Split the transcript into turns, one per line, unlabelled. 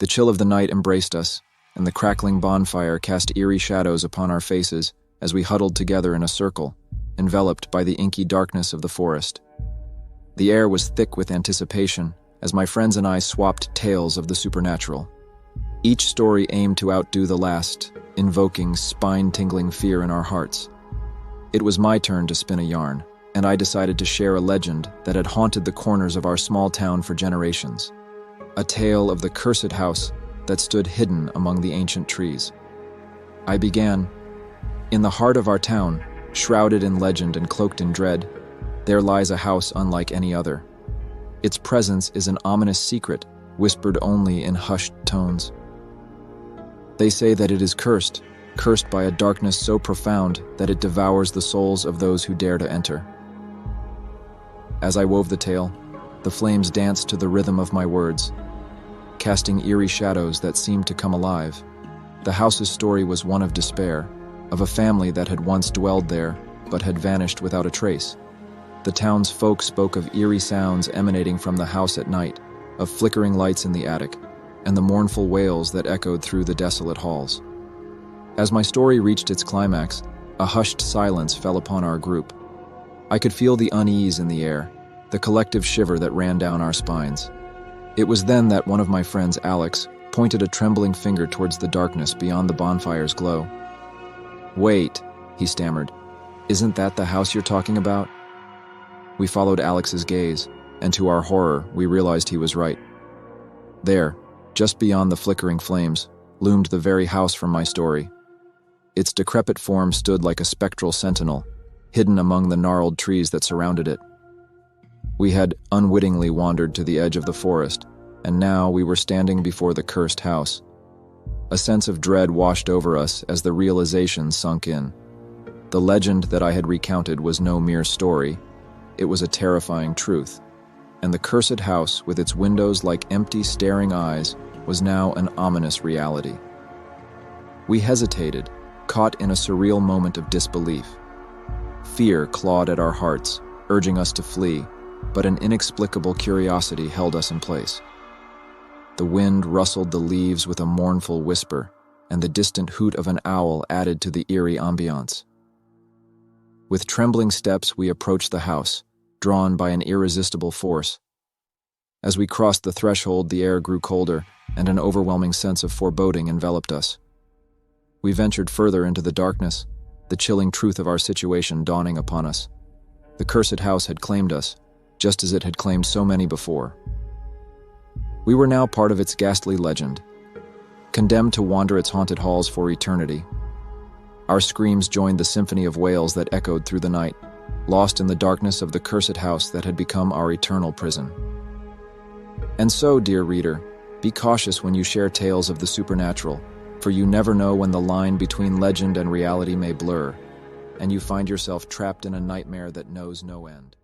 The chill of the night embraced us, and the crackling bonfire cast eerie shadows upon our faces as we huddled together in a circle, enveloped by the inky darkness of the forest. The air was thick with anticipation as my friends and I swapped tales of the supernatural. Each story aimed to outdo the last, invoking spine-tingling fear in our hearts. It was my turn to spin a yarn, and I decided to share a legend that had haunted the corners of our small town for generations. A tale of the cursed house that stood hidden among the ancient trees. I began. In the heart of our town, shrouded in legend and cloaked in dread, there lies a house unlike any other. Its presence is an ominous secret, whispered only in hushed tones. They say that it is cursed by a darkness so profound that it devours the souls of those who dare to enter. As I wove the tale, the flames danced to the rhythm of my words, casting eerie shadows that seemed to come alive. The house's story was one of despair, of a family that had once dwelled there, but had vanished without a trace. The town's folk spoke of eerie sounds emanating from the house at night, of flickering lights in the attic, and the mournful wails that echoed through the desolate halls. As my story reached its climax, a hushed silence fell upon our group. I could feel the unease in the air, the collective shiver that ran down our spines. It was then that one of my friends, Alex, pointed a trembling finger towards the darkness beyond the bonfire's glow. "Wait," he stammered. "Isn't that the house you're talking about?" We followed Alex's gaze, and to our horror, we realized he was right. There, just beyond the flickering flames, loomed the very house from my story. Its decrepit form stood like a spectral sentinel, hidden among the gnarled trees that surrounded it. We had unwittingly wandered to the edge of the forest, and now we were standing before the cursed house. A sense of dread washed over us as the realization sunk in. The legend that I had recounted was no mere story. It was a terrifying truth, and the cursed house, with its windows like empty, staring eyes, was now an ominous reality. We hesitated, caught in a surreal moment of disbelief. Fear clawed at our hearts, urging us to flee, but an inexplicable curiosity held us in place. The wind rustled the leaves with a mournful whisper, and the distant hoot of an owl added to the eerie ambiance. With trembling steps, we approached the house, drawn by an irresistible force. As we crossed the threshold, the air grew colder, and an overwhelming sense of foreboding enveloped us. We ventured further into the darkness, the chilling truth of our situation dawning upon us. The cursed house had claimed us, just as it had claimed so many before. We were now part of its ghastly legend, condemned to wander its haunted halls for eternity. Our screams joined the symphony of wails that echoed through the night, lost in the darkness of the cursed house that had become our eternal prison. And so, dear reader, be cautious when you share tales of the supernatural, for you never know when the line between legend and reality may blur, and you find yourself trapped in a nightmare that knows no end.